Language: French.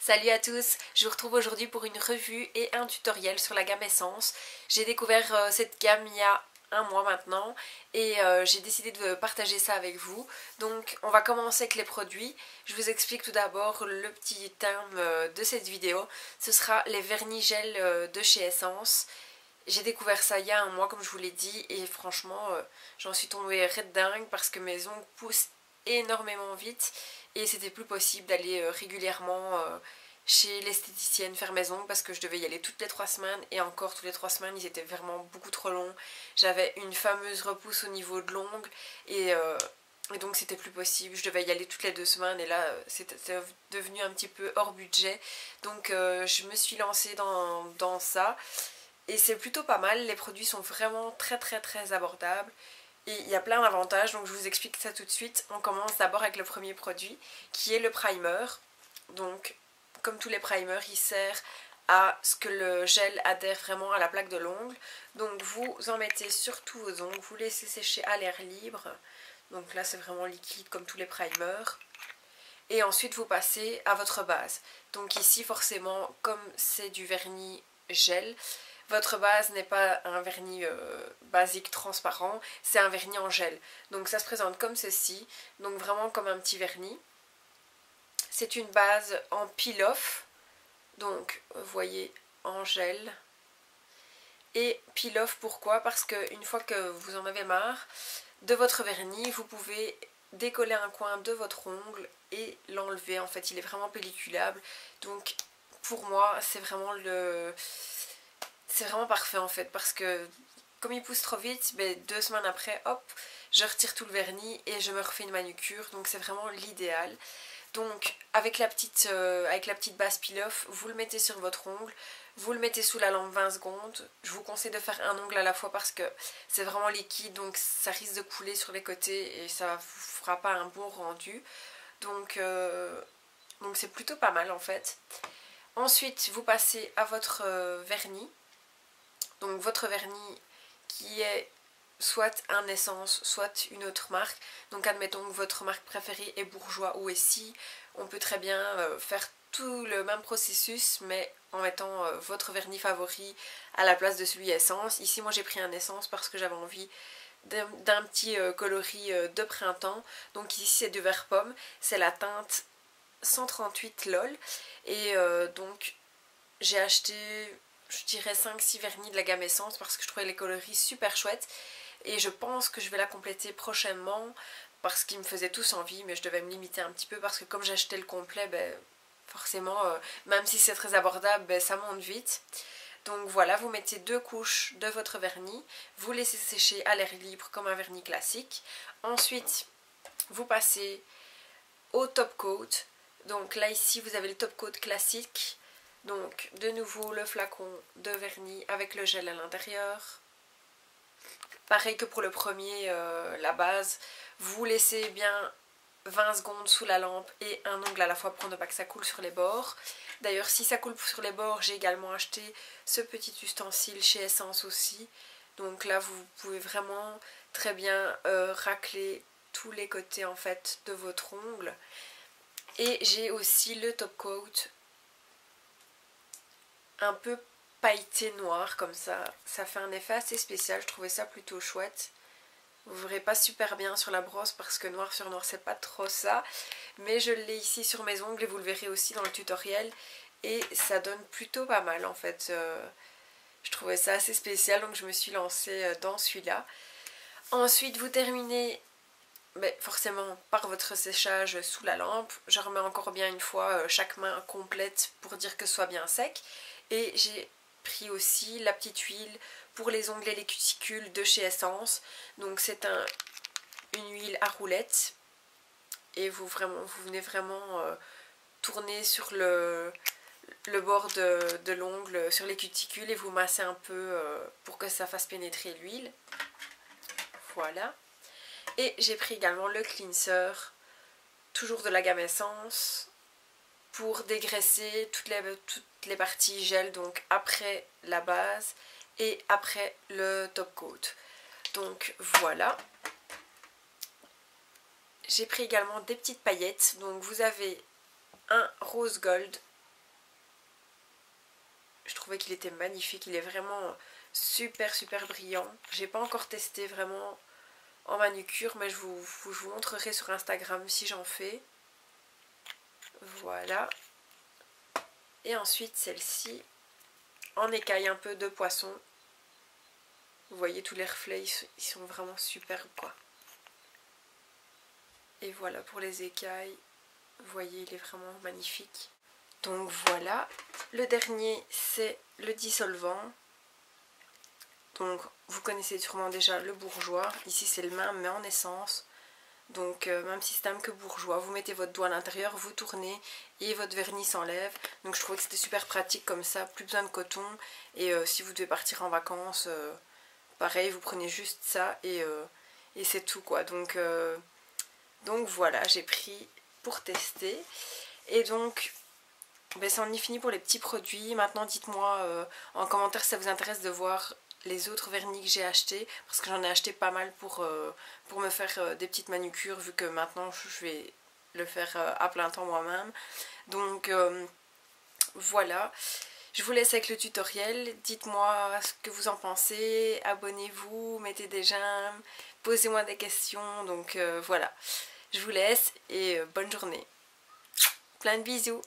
Salut à tous, je vous retrouve aujourd'hui pour une revue et un tutoriel sur la gamme Essence. J'ai découvert cette gamme il y a un mois maintenant et j'ai décidé de partager ça avec vous. Donc on va commencer avec les produits. Je vous explique tout d'abord le petit terme de cette vidéo. Ce sera les vernis gel de chez Essence. J'ai découvert ça il y a un mois comme je vous l'ai dit et franchement j'en suis tombée red dingue parce que mes ongles poussent énormément vite et c'était plus possible d'aller régulièrement chez l'esthéticienne faire mes ongles parce que je devais y aller toutes les 3 semaines et encore toutes les 3 semaines ils étaient vraiment beaucoup trop longs. J'avais une fameuse repousse au niveau de l'ongle et donc c'était plus possible, je devais y aller toutes les 2 semaines et là c'était devenu un petit peu hors budget. Donc je me suis lancée dans ça et c'est plutôt pas mal, les produits sont vraiment très abordables. Et il y a plein d'avantages, donc je vous explique ça tout de suite. On commence d'abord avec le premier produit, qui est le primer. Donc, comme tous les primers, il sert à ce que le gel adhère vraiment à la plaque de l'ongle. Donc vous en mettez sur tous vos ongles, vous laissez sécher à l'air libre. Donc là c'est vraiment liquide comme tous les primers. Et ensuite vous passez à votre base. Donc ici forcément, comme c'est du vernis gel, votre base n'est pas un vernis basique transparent, c'est un vernis en gel. Donc ça se présente comme ceci, donc vraiment comme un petit vernis. C'est une base en peel-off, donc vous voyez en gel. Et peel-off pourquoi? Parce qu'une fois que vous en avez marre de votre vernis, vous pouvez décoller un coin de votre ongle et l'enlever. En fait, il est vraiment pelliculable. Donc pour moi, c'est vraiment parfait en fait, parce que comme il pousse trop vite, 2 semaines après, hop, je retire tout le vernis et je me refais une manucure, donc c'est vraiment l'idéal. Donc avec la petite base peel-off, vous le mettez sur votre ongle, vous le mettez sous la lampe 20 secondes. Je vous conseille de faire un ongle à la fois parce que c'est vraiment liquide, donc ça risque de couler sur les côtés et ça vous fera pas un bon rendu. Donc c'est plutôt pas mal en fait. Ensuite, vous passez à votre vernis. Donc votre vernis qui est soit un Essence, soit une autre marque. Donc admettons que votre marque préférée est Bourjois ou Essie, on peut très bien faire tout le même processus mais en mettant votre vernis favori à la place de celui Essence. Ici moi j'ai pris un Essence parce que j'avais envie d'un petit coloris de printemps. Donc ici c'est du vert pomme, c'est la teinte 138 LOL et donc j'ai acheté, je dirais 5-6 vernis de la gamme Essence parce que je trouvais les coloris super chouettes et je pense que je vais la compléter prochainement parce qu'ils me faisaient tous envie, mais je devais me limiter un petit peu parce que comme j'achetais le complet, forcément même si c'est très abordable, ça monte vite. Donc voilà, vous mettez 2 couches de votre vernis, vous laissez sécher à l'air libre comme un vernis classique. Ensuite vous passez au top coat. Donc là ici vous avez le top coat classique. Donc de nouveau le flacon de vernis avec le gel à l'intérieur. Pareil que pour le premier, la base, vous laissez bien 20 secondes sous la lampe et un ongle à la fois pour ne pas que ça coule sur les bords. D'ailleurs si ça coule sur les bords, j'ai également acheté ce petit ustensile chez Essence aussi. Donc là vous pouvez vraiment très bien racler tous les côtés en fait de votre ongle. Et j'ai aussi le top coat un peu pailleté noir comme ça fait un effet assez spécial, je trouvais ça plutôt chouette. Vous verrez pas super bien sur la brosse parce que noir sur noir c'est pas trop ça, mais je l'ai ici sur mes ongles et vous le verrez aussi dans le tutoriel et ça donne plutôt pas mal en fait. Je trouvais ça assez spécial donc je me suis lancée dans celui-là. Ensuite vous terminez forcément par votre séchage sous la lampe. Je remets encore bien une fois chaque main complète pour dire que ce soit bien sec. Et j'ai pris aussi la petite huile pour les ongles et les cuticules de chez Essence. Donc c'est une huile à roulettes. Et vous venez vraiment tourner sur le bord de l'ongle, sur les cuticules et vous massez un peu pour que ça fasse pénétrer l'huile. Voilà. Et j'ai pris également le cleanser, toujours de la gamme Essence, pour dégraisser toutes les parties gel, donc après la base et après le top coat. Donc voilà. J'ai pris également des petites paillettes, donc vous avez un rose gold je trouvais qu'il était magnifique. Il est vraiment super brillant. J'ai pas encore testé vraiment en manucure, mais je vous montrerai sur Instagram si j'en fais. Voilà. Et ensuite celle-ci en écaille un peu de poisson. Vous voyez tous les reflets, ils sont vraiment superbes quoi. Et voilà pour les écailles. Vous voyez, il est vraiment magnifique. Donc voilà, le dernier c'est le dissolvant. Donc vous connaissez sûrement déjà le bourgeois. Ici c'est le même mais en essence. Donc même système que bourgeois, vous mettez votre doigt à l'intérieur, vous tournez et votre vernis s'enlève. Donc je trouvais que c'était super pratique comme ça, plus besoin de coton. Et si vous devez partir en vacances, pareil, vous prenez juste ça et c'est tout quoi. Donc voilà, j'ai pris pour tester. Et donc ben, ça en est fini pour les petits produits. Maintenant dites-moi en commentaire si ça vous intéresse de voir les autres vernis que j'ai achetés, parce que j'en ai acheté pas mal pour me faire des petites manucures, vu que maintenant je vais le faire à plein temps moi-même. Donc voilà, je vous laisse avec le tutoriel. Dites-moi ce que vous en pensez, abonnez-vous, mettez des j'aime, posez-moi des questions. Donc voilà, je vous laisse et bonne journée. Plein de bisous.